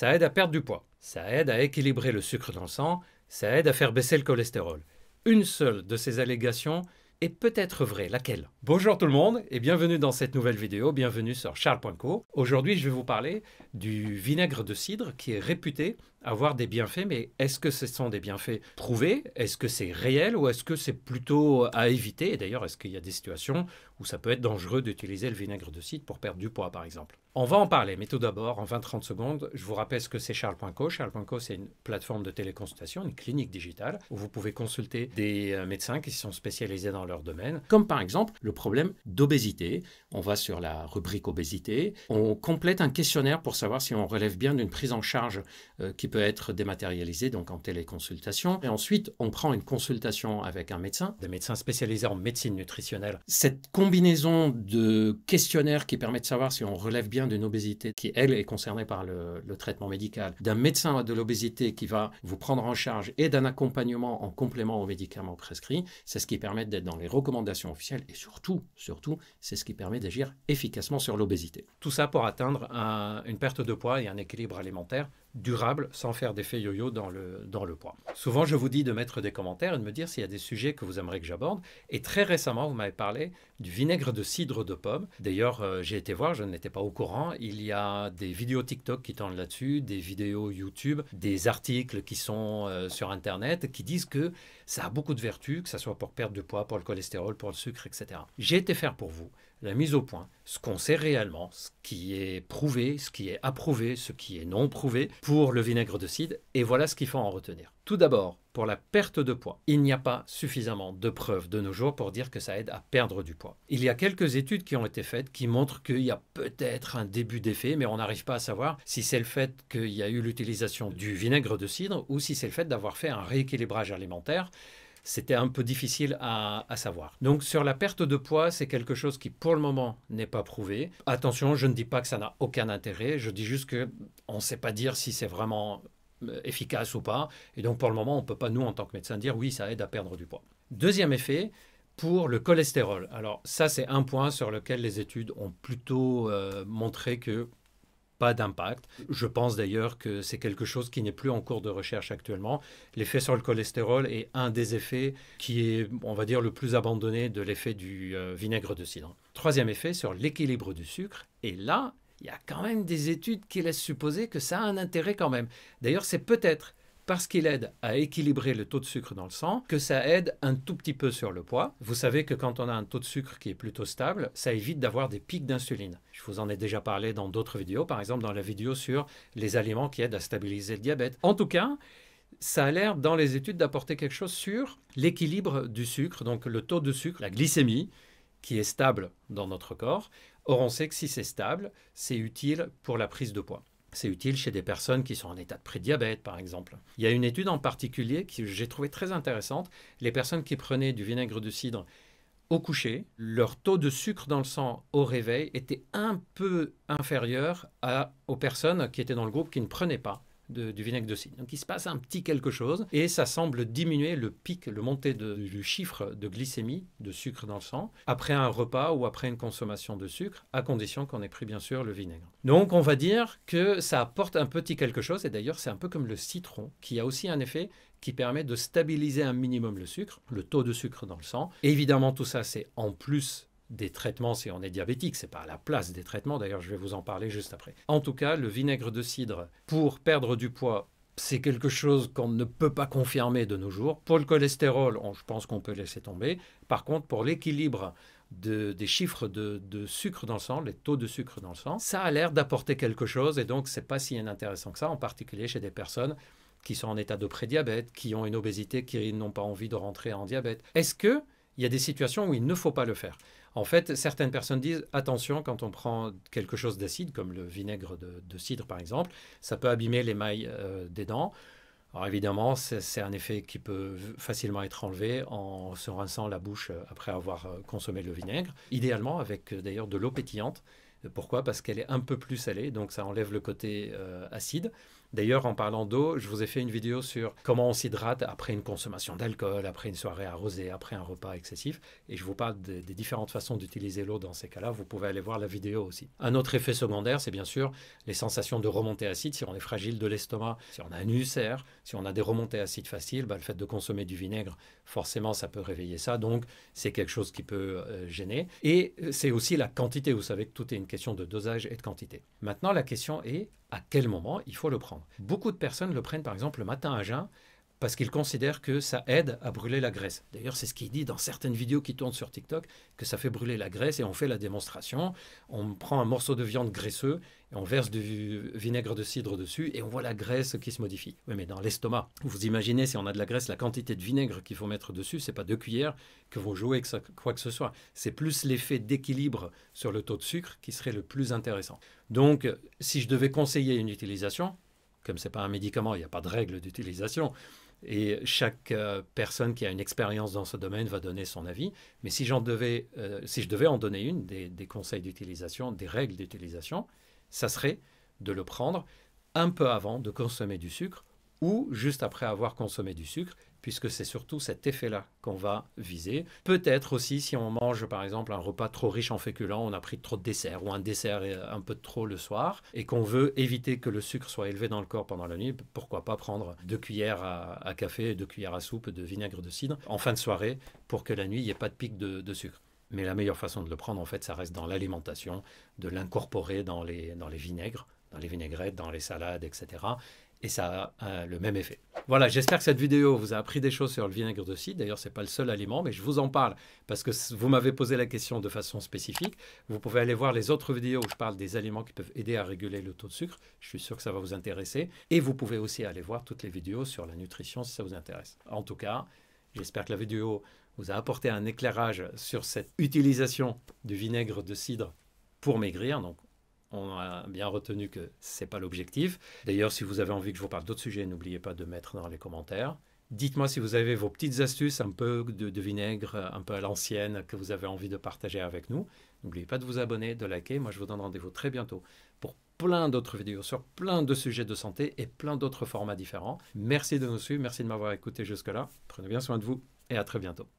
Ça aide à perdre du poids, ça aide à équilibrer le sucre dans le sang, ça aide à faire baisser le cholestérol. Une seule de ces allégations est peut-être vraie. Laquelle? Bonjour tout le monde et bienvenue dans cette nouvelle vidéo, bienvenue sur charles.co. Aujourd'hui, je vais vous parler du vinaigre de cidre qui est réputé avoir des bienfaits, mais est-ce que ce sont des bienfaits prouvés? Est-ce que c'est réel ou est-ce que c'est plutôt à éviter? Et d'ailleurs, est-ce qu'il y a des situations où ça peut être dangereux d'utiliser le vinaigre de cidre pour perdre du poids, par exemple? On va en parler, mais tout d'abord, en 20-30 secondes, je vous rappelle ce que c'est charles.co. Charles.co, c'est une plateforme de téléconsultation, une clinique digitale, où vous pouvez consulter des médecins qui sont spécialisés dans leur domaine, comme par exemple le problème d'obésité. On va sur la rubrique obésité, on complète un questionnaire pour savoir si on relève bien d'une prise en charge qui peut être dématérialisée, donc en téléconsultation. Et ensuite, on prend une consultation avec un médecin, des médecins spécialisés en médecine nutritionnelle. Cette combinaison de questionnaires qui permet de savoir si on relève bien d'une obésité qui, elle, est concernée par le traitement médical, d'un médecin de l'obésité qui va vous prendre en charge et d'un accompagnement en complément aux médicaments prescrits, c'est ce qui permet d'être dans les recommandations officielles et surtout, c'est ce qui permet d'agir efficacement sur l'obésité. Tout ça pour atteindre une perte de poids et un équilibre alimentaire durable sans faire d'effet yo-yo dans le poids. Souvent, je vous dis de mettre des commentaires et de me dire s'il y a des sujets que vous aimeriez que j'aborde. Et très récemment, vous m'avez parlé du vinaigre de cidre de pomme. D'ailleurs, j'ai été voir, je n'étais pas au courant. Il y a des vidéos TikTok qui tournent là-dessus, des vidéos YouTube, des articles qui sont sur Internet qui disent que ça a beaucoup de vertus, que ce soit pour perdre du poids, pour le cholestérol, pour le sucre, etc. J'ai été faire pour vous la mise au point, ce qu'on sait réellement, ce qui est prouvé, ce qui est approuvé, ce qui est non prouvé pour le vinaigre de cidre, et voilà ce qu'il faut en retenir. Tout d'abord, pour la perte de poids, il n'y a pas suffisamment de preuves de nos jours pour dire que ça aide à perdre du poids. Il y a quelques études qui ont été faites qui montrent qu'il y a peut-être un début d'effet, mais on n'arrive pas à savoir si c'est le fait qu'il y a eu l'utilisation du vinaigre de cidre ou si c'est le fait d'avoir fait un rééquilibrage alimentaire. C'était un peu difficile à savoir. Donc sur la perte de poids, c'est quelque chose qui pour le moment n'est pas prouvé. Attention, je ne dis pas que ça n'a aucun intérêt, je dis juste qu'on ne sait pas dire si c'est vraiment efficace ou pas. Et donc pour le moment, on ne peut pas nous en tant que médecin dire oui, ça aide à perdre du poids. Deuxième effet, pour le cholestérol. Alors ça, c'est un point sur lequel les études ont plutôt montré que pas d'impact. Je pense d'ailleurs que c'est quelque chose qui n'est plus en cours de recherche actuellement. L'effet sur le cholestérol est un des effets qui est, on va dire, le plus abandonné de l'effet du vinaigre de cidre. Troisième effet sur l'équilibre du sucre. Et là, il y a quand même des études qui laissent supposer que ça a un intérêt quand même. D'ailleurs, c'est peut-être parce qu'il aide à équilibrer le taux de sucre dans le sang, que ça aide un tout petit peu sur le poids. Vous savez que quand on a un taux de sucre qui est plutôt stable, ça évite d'avoir des pics d'insuline. Je vous en ai déjà parlé dans d'autres vidéos, par exemple dans la vidéo sur les aliments qui aident à stabiliser le diabète. En tout cas, ça a l'air dans les études d'apporter quelque chose sur l'équilibre du sucre, donc le taux de sucre, la glycémie, qui est stable dans notre corps. Or, on sait que si c'est stable, c'est utile pour la prise de poids. C'est utile chez des personnes qui sont en état de prédiabète, par exemple. Il y a une étude en particulier que j'ai trouvée très intéressante. Les personnes qui prenaient du vinaigre de cidre au coucher, leur taux de sucre dans le sang au réveil était un peu inférieur aux personnes qui étaient dans le groupe qui ne prenaient pas du vinaigre de cidre. Donc il se passe un petit quelque chose et ça semble diminuer le pic, le montée du chiffre de glycémie, de sucre dans le sang, après un repas ou après une consommation de sucre, à condition qu'on ait pris bien sûr le vinaigre. Donc on va dire que ça apporte un petit quelque chose et d'ailleurs c'est un peu comme le citron qui a aussi un effet qui permet de stabiliser un minimum le sucre, le taux de sucre dans le sang. Et évidemment tout ça c'est en plus des traitements si on est diabétique, c'est pas à la place des traitements, d'ailleurs je vais vous en parler juste après. En tout cas, le vinaigre de cidre pour perdre du poids, c'est quelque chose qu'on ne peut pas confirmer de nos jours. Pour le cholestérol, je pense qu'on peut laisser tomber. Par contre, pour l'équilibre des chiffres de sucre dans le sang, les taux de sucre dans le sang, ça a l'air d'apporter quelque chose et donc c'est pas si intéressant que ça, en particulier chez des personnes qui sont en état de prédiabète, qui ont une obésité, qui n'ont pas envie de rentrer en diabète. Est-ce qu'il y a des situations où il ne faut pas le faire? En fait, certaines personnes disent attention quand on prend quelque chose d'acide, comme le vinaigre de cidre par exemple, ça peut abîmer l'émail des dents. Alors évidemment, c'est un effet qui peut facilement être enlevé en se rinçant la bouche après avoir consommé le vinaigre. Idéalement avec d'ailleurs de l'eau pétillante. Pourquoi? Parce qu'elle est un peu plus salée, donc ça enlève le côté acide. D'ailleurs, en parlant d'eau, je vous ai fait une vidéo sur comment on s'hydrate après une consommation d'alcool, après une soirée arrosée, après un repas excessif. Et je vous parle des différentes façons d'utiliser l'eau dans ces cas-là. Vous pouvez aller voir la vidéo aussi. Un autre effet secondaire, c'est bien sûr les sensations de remontée acide. Si on est fragile de l'estomac, si on a un ulcère, si on a des remontées acides faciles, le fait de consommer du vinaigre, forcément, ça peut réveiller ça. Donc, c'est quelque chose qui peut gêner. Et c'est aussi la quantité. Vous savez que tout est une question de dosage et de quantité. Maintenant, la question est à quel moment il faut le prendre. Beaucoup de personnes le prennent par exemple le matin à jeun parce qu'ils considèrent que ça aide à brûler la graisse. D'ailleurs, c'est ce qu'il dit dans certaines vidéos qui tournent sur TikTok, que ça fait brûler la graisse et on fait la démonstration. On prend un morceau de viande graisseux et on verse du vinaigre de cidre dessus et on voit la graisse qui se modifie. Oui, mais dans l'estomac, vous imaginez si on a de la graisse, la quantité de vinaigre qu'il faut mettre dessus, c'est pas 2 cuillères que vont jouer quoi que ce soit. C'est plus l'effet d'équilibre sur le taux de sucre qui serait le plus intéressant. Donc, si je devais conseiller une utilisation, comme ce n'est pas un médicament, il n'y a pas de règle d'utilisation, et chaque personne qui a une expérience dans ce domaine va donner son avis. Mais si je devais en donner une, des conseils d'utilisation, des règles d'utilisation, ça serait de le prendre un peu avant de consommer du sucre ou juste après avoir consommé du sucre, puisque c'est surtout cet effet-là qu'on va viser. Peut-être aussi si on mange par exemple un repas trop riche en féculents, on a pris trop de dessert ou un dessert un peu trop le soir et qu'on veut éviter que le sucre soit élevé dans le corps pendant la nuit, pourquoi pas prendre 2 cuillères à café et 2 cuillères à soupe de vinaigre de cidre en fin de soirée pour que la nuit il n'y ait pas de pic de sucre. Mais la meilleure façon de le prendre en fait ça reste dans l'alimentation, de l'incorporer dans les vinaigres, dans les vinaigrettes, dans les salades, etc. Et ça a le même effet. Voilà, j'espère que cette vidéo vous a appris des choses sur le vinaigre de cidre. D'ailleurs, ce n'est pas le seul aliment, mais je vous en parle parce que vous m'avez posé la question de façon spécifique. Vous pouvez aller voir les autres vidéos où je parle des aliments qui peuvent aider à réguler le taux de sucre. Je suis sûr que ça va vous intéresser. Et vous pouvez aussi aller voir toutes les vidéos sur la nutrition si ça vous intéresse. En tout cas, j'espère que la vidéo vous a apporté un éclairage sur cette utilisation du vinaigre de cidre pour maigrir. Donc, on a bien retenu que ce n'est pas l'objectif. D'ailleurs, si vous avez envie que je vous parle d'autres sujets, n'oubliez pas de mettre dans les commentaires. Dites-moi si vous avez vos petites astuces, un peu de vinaigre, un peu à l'ancienne, que vous avez envie de partager avec nous. N'oubliez pas de vous abonner, de liker. Moi, je vous donne rendez-vous très bientôt pour plein d'autres vidéos sur plein de sujets de santé et plein d'autres formats différents. Merci de nous suivre, merci de m'avoir écouté jusque-là. Prenez bien soin de vous et à très bientôt.